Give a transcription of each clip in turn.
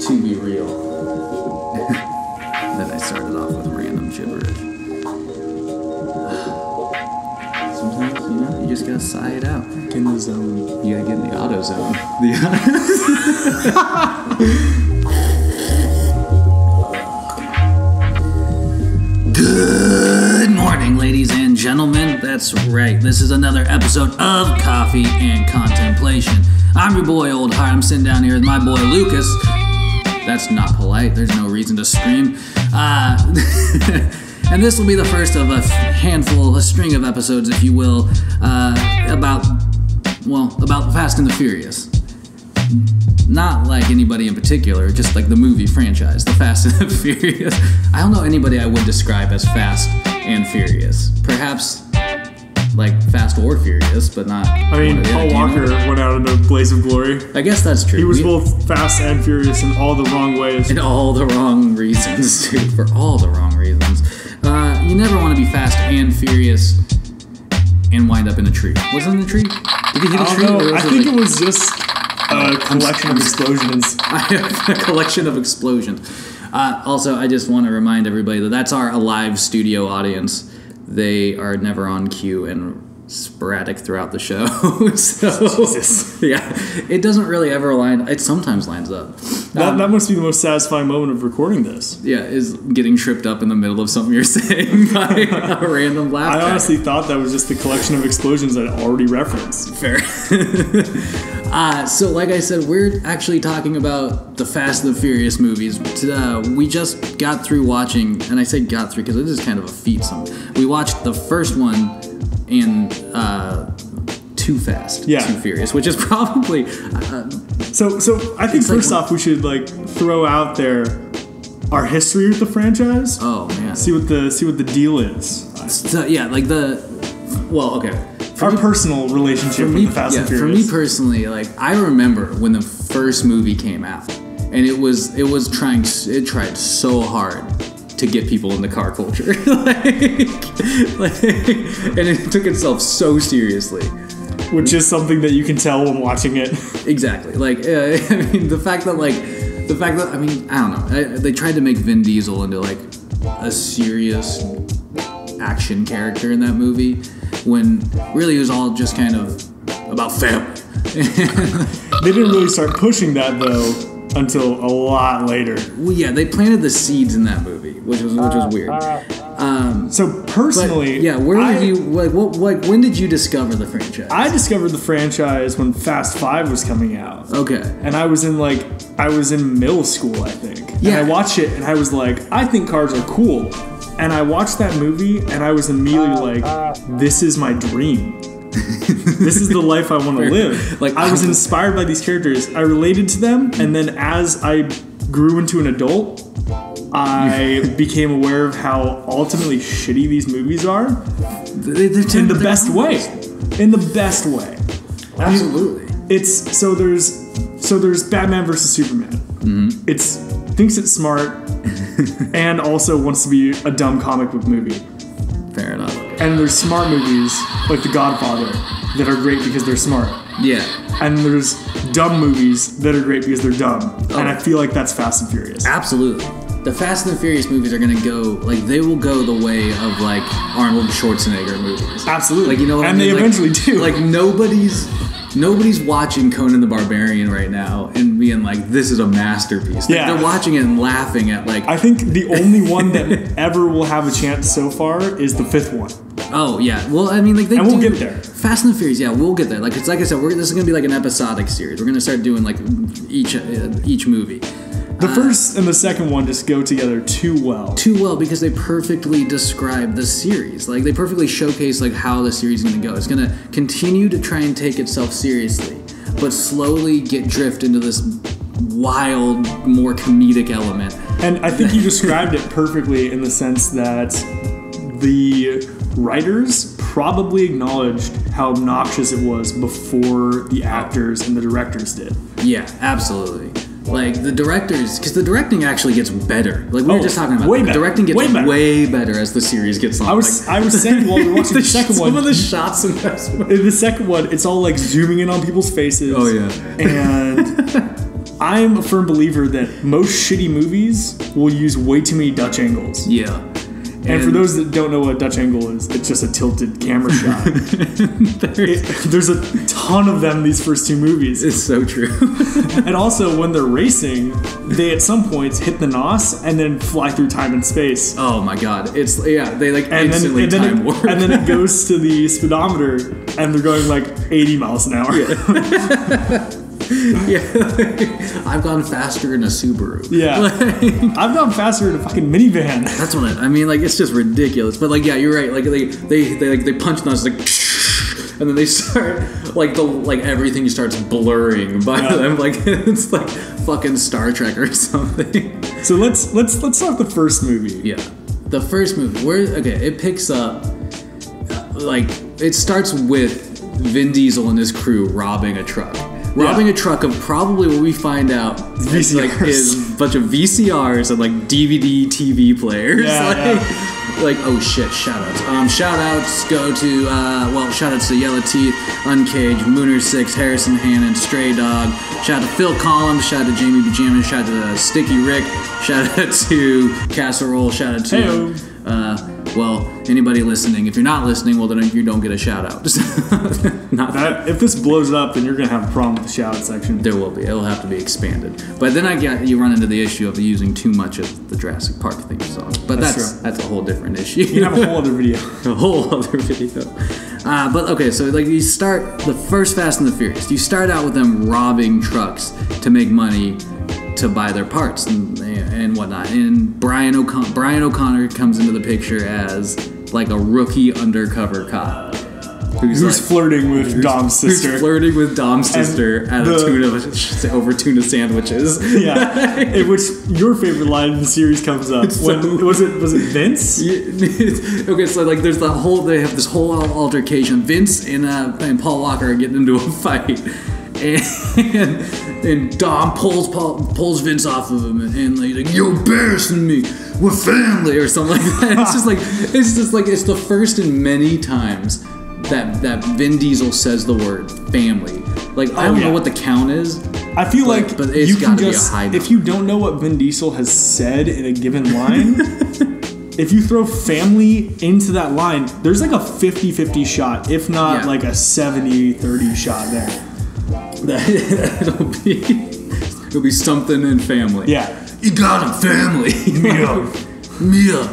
to be real. Then I started off with random gibberish. Sometimes, you just gotta sigh it out. Get in the zone. You gotta get in the auto zone. Good morning, ladies and gentlemen. That's right. This is another episode of Coffee and Contemplation. I'm your boy, Old Heart. I'm sitting down here with my boy, Lucas. That's not polite. There's no reason to scream. And this will be the first of a string of episodes, if you will, about Fast and the Furious. Not like anybody in particular, just like the movie franchise, the Fast and the Furious. I don't know anybody I would describe as Fast and Furious. Perhaps like Fast or Furious, but not. I mean, Paul Walker went out in a blaze of glory. I guess that's true. He was both Fast and Furious in all the wrong ways. In all the wrong reasons, too. For all the wrong reasons. You never want to be Fast and Furious and wind up in a tree. Was it in a tree? Did he hit a tree? I think it was just a collection of explosions. A collection of explosions. Also, I just want to remind everybody that that's our live studio audience. They are never on cue and sporadic throughout the show. So, Jesus. Yeah, it doesn't really ever line. It sometimes lines up. That must be the most satisfying moment of recording this. Yeah, is getting tripped up in the middle of something you're saying by a random laugh. I honestly thought that was just the collection of explosions I'd already referenced. Fair. So like I said, we're actually talking about the Fast and the Furious movies. We just got through watching, and I say got through because it is kind of a feat. We watched the first one in Too Fast, Too Furious, which is probably... So I think first off we should throw out there our history with the franchise. Oh man. See what the deal is. So, yeah, okay. Our personal relationship with the Fast and Furious. For me personally, I remember when the first movie came out, and it tried so hard to get people in the car culture, and it took itself so seriously. Which is something that you can tell when watching it. Exactly. I don't know. They tried to make Vin Diesel into a serious action character in that movie, when really it was all just kind of about family. They didn't really start pushing that though until a lot later. Well, yeah, they planted the seeds in that movie, which was weird. So personally, when did you discover the franchise? I discovered the franchise when Fast 5 was coming out. Okay. And I was in middle school, I think. Yeah. And I watched it and I was like, I think cars are cool. And I watched that movie and I was immediately like, this is my dream. This is the life I want to live. I was inspired by these characters. I related to them, and then as I grew into an adult, I became aware of how ultimately shitty these movies are. In the best way. In the best way. Absolutely. There's Batman versus Superman. Mm-hmm. Thinks it's smart and also wants to be a dumb comic book movie. Fair enough. And there's smart movies like The Godfather that are great because they're smart. Yeah. And there's dumb movies that are great because they're dumb. Oh. And I feel like that's Fast and Furious. Absolutely. The Fast and the Furious movies are going to go, they will go the way of, Arnold Schwarzenegger movies. Absolutely. You know what I mean? And they eventually do. Nobody's watching Conan the Barbarian right now and being like, this is a masterpiece. Yeah. They're watching it and laughing at, I think the only one that ever will have a chance so far is the fifth one. Oh, yeah. Well, I mean, and we'll get there. Fast and the Furious, yeah, we'll get there. Like I said, this is going to be an episodic series. We're going to start doing, each movie. The first and the second one just go together too well. Too well because they perfectly describe the series. They perfectly showcase how the series is going to go. It's going to continue to try and take itself seriously, but slowly drift into this wild, more comedic element. And I think you described it perfectly in the sense that the writers probably acknowledged how obnoxious it was before the actors and the directors did. Yeah, absolutely. The directors, because the directing actually gets better. We were just talking about the directing gets way better as the series gets on. I was saying while we were watching the second one, some of the shots in the second one, it's all zooming in on people's faces. Oh yeah, and I'm a firm believer that most shitty movies will use way too many Dutch angles. Yeah. And for those that don't know what a Dutch angle is, it's just a tilted camera shot. There's a ton of them in these first two movies. It's so true. And also, when they're racing, they at some points hit the NOS and then fly through time and space. Oh my god. They like instantly time warp. And then it goes to the speedometer and they're going like 80 miles an hour. Yeah. Yeah, I've gone faster in a Subaru. Yeah, I've gone faster in a fucking minivan. That's what I mean. Like, it's just ridiculous. But like, yeah, you're right. Like they punch us like, and then they start like everything starts blurring by them. Like it's like fucking Star Trek or something. So let's talk the first movie. Yeah, the first movie. It picks up like it starts with Vin Diesel and his crew robbing a truck. Robbing a truck of probably what we find out is like is a bunch of VCRs and like DVD TV players. Like oh shit, shoutouts. Shoutouts go to shoutouts to Yellow Teeth, Uncaged, Mooner 6, Harrison Hannon, Stray Dog. Shout out to Phil Collins, shout out to Jamie Buchanan, shout out to Sticky Rick, shout out to Casserole, shout out to anybody listening. If you're not listening, well then you don't get a shout out. If this blows up, then you're gonna have a problem with the shout out section. There will be. It'll have to be expanded. But then you run into the issue of using too much of the Jurassic Park theme song. But that's a whole different issue. You have a whole other video. But okay, so like you start the first Fast and the Furious. You start out with them robbing trucks to make money to buy their parts and whatnot. And Brian O'Connor comes into the picture as like a rookie undercover cop. Who's flirting with Dom's sister. Who's flirting with Dom's sister at over tuna sandwiches. Yeah. In which your favorite line in the series comes up. Was it Vince? Okay, so like there's they have this whole altercation. Vince and Paul Walker are getting into a fight. And Dom pulls Vince off of him and like you're embarrassing me. We're family or something like that. It's the first in many times that Vin Diesel says the word family. Like I don't know what the count is. I feel but it's got to be a high number. If you don't know what Vin Diesel has said in a given line, if you throw family into that line, there's like a 50-50 shot, if not like a 70-30 shot there. It'll be something in family. Yeah. You got him, family. Mia.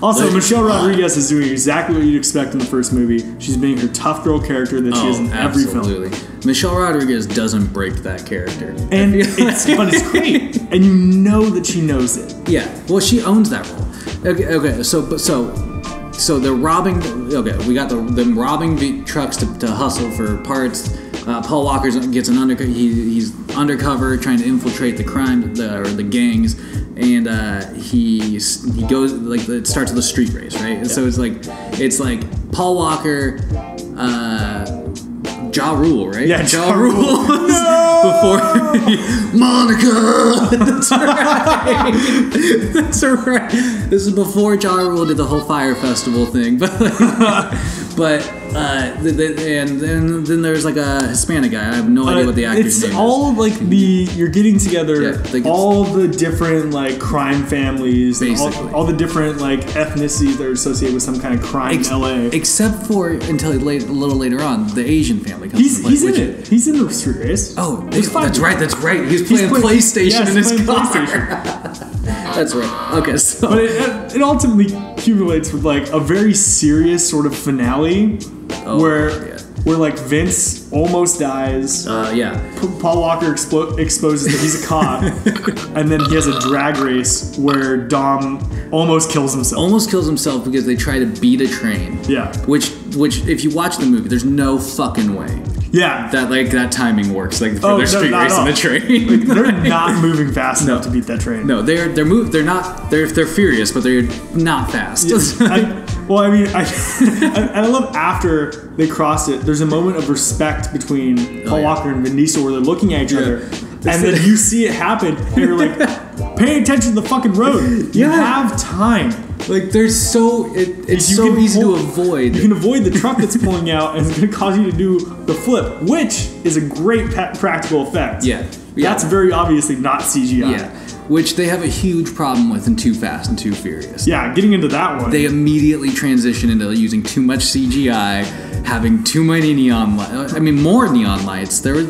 Also, Michelle Rodriguez is doing exactly what you'd expect in the first movie. She's being her tough girl character that she is in every film. Michelle Rodriguez doesn't break that character. But it's great. And you know that she knows it. Yeah. Well, she owns that role. Okay. So they're robbing. Okay, we got them robbing trucks to hustle for parts. Paul Walker gets an undercover. He's undercover trying to infiltrate the the gangs, and he goes like it starts with a street race, right? And so it's like Paul Walker, Ja Rule, right? Yeah, Ja Rule. Before Monica. That's right. This is before Ja Rule did the whole Fire Festival thing, and then there's like a Hispanic guy. I have no idea what the actor's name is. It's all like you're getting together all the different like crime families, basically. All the different like ethnicities that are associated with some kind of crime in LA. Except for until a little later on, the Asian family comes into play. He's in it. He's in the street race. Oh, that's right. He's playing PlayStation in his car. That's right. Okay, so but it ultimately accumulates with like a very serious sort of finale where like Vince almost dies. Paul Walker exposes that he's a cop, and then he has a drag race where Dom almost kills himself. Almost kills himself because they try to beat a train. Yeah. Which if you watch the movie, there's no fucking way. Yeah. That timing works. Like for their street race on the train. Like, they're not moving fast enough to beat that train. No, they're furious, but they're not fast. Yeah. I love after they cross it, there's a moment of respect between Paul Walker and Vin Diesel where they're looking at each other, and then you see it happen, and you're like, pay attention to the fucking road. You have time. Like, there's it's so easy to avoid. You can avoid the truck that's pulling out, and it's going to cause you to do the flip, which is a great practical effect. Yeah. That's very obviously not CGI. Yeah. Which they have a huge problem with in Too Fast and Too Furious. Yeah, getting into that one. They immediately transition into using too much CGI, having too many neon lights. I mean, more neon lights. There were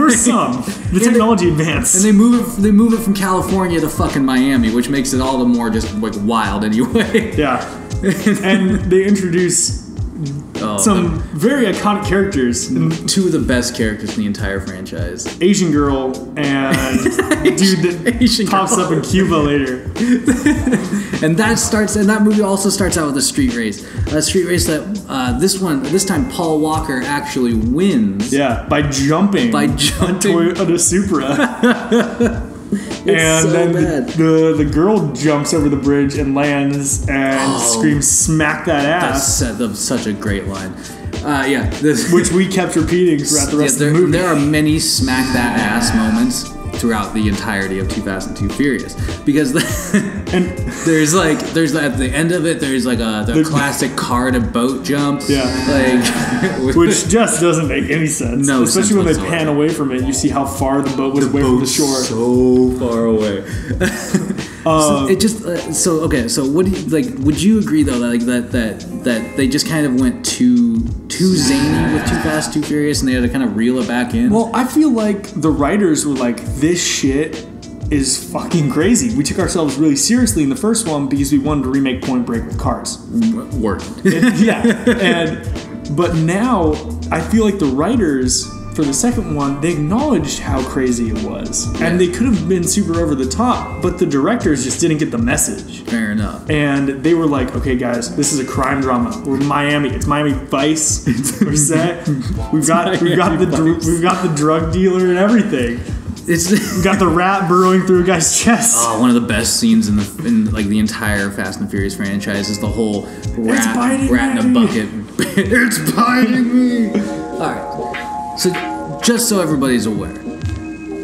some. The technology advanced. And they move it from California to fucking Miami, which makes it all the more just like wild anyway. Yeah. And they introduce some very iconic characters. Two of the best characters in the entire franchise. Asian girl and dude that pops up in Cuba later. And that movie also starts out with a street race. A street race that this time Paul Walker actually wins. Yeah, by jumping. A Toyota Supra. And so then the girl jumps over the bridge and lands and screams, "Smack that ass!" That's such a great line. Which we kept repeating throughout the rest of the movie. There are many "smack that ass" moments throughout the entirety of Too Fast and Too Furious, because there's at the end of it there's like the classic car to boat jump, which just doesn't make any sense. No, especially when they pan away from it, you see how far the boat was away from the shore. So far away. So what do you like? Would you agree though that they just kind of went too zany with Too Fast, Too Furious, and they had to kind of reel it back in? Well, I feel like the writers were like, this shit is fucking crazy. We took ourselves really seriously in the first one because we wanted to remake Point Break with cars. Work. But now I feel like the writers for the second one, they acknowledged how crazy it was. Yeah. And they could have been super over the top, but the directors just didn't get the message. Fair enough. And they were like, okay guys, this is a crime drama. We're Miami. It's Miami Vice. We're set. We've got the drug dealer and everything. We got the rat burrowing through a guy's chest. Oh, one of the best scenes in like the entire Fast and Furious franchise is the whole rat in a bucket. It's biting me. All right. So, just so everybody's aware,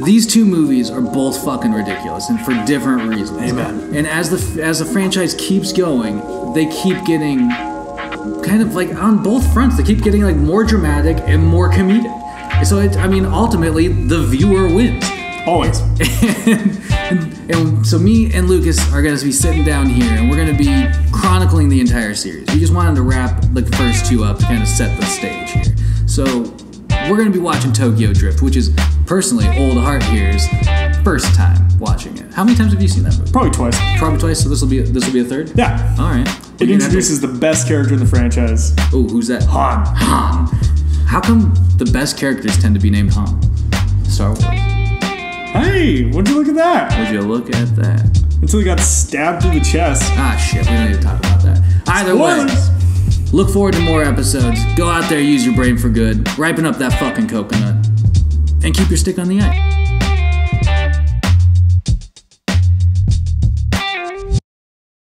these two movies are both fucking ridiculous, and for different reasons. Amen. And as the franchise keeps going, they keep getting kind of like on both fronts. They keep getting like more dramatic and more comedic. So ultimately, the viewer wins. Always. And so me and Lucas are going to be sitting down here, and we're going to be chronicling the entire series. We just wanted to wrap the first two up to kind of set the stage here. So we're going to be watching Tokyo Drift, which is personally Old Heart here's first time watching it. How many times have you seen that movie? Probably twice. Probably twice. So this will be a third. Yeah. All right. It introduces the best character in the franchise. Oh, who's that? Han. How come the best characters tend to be named Han? Star Wars. Hey, would you look at that? Would you look at that? Until he got stabbed through the chest. Ah, shit. We don't need to talk about that. Either way, look forward to more episodes. Go out there, use your brain for good. Ripen up that fucking coconut. And keep your stick on the ice.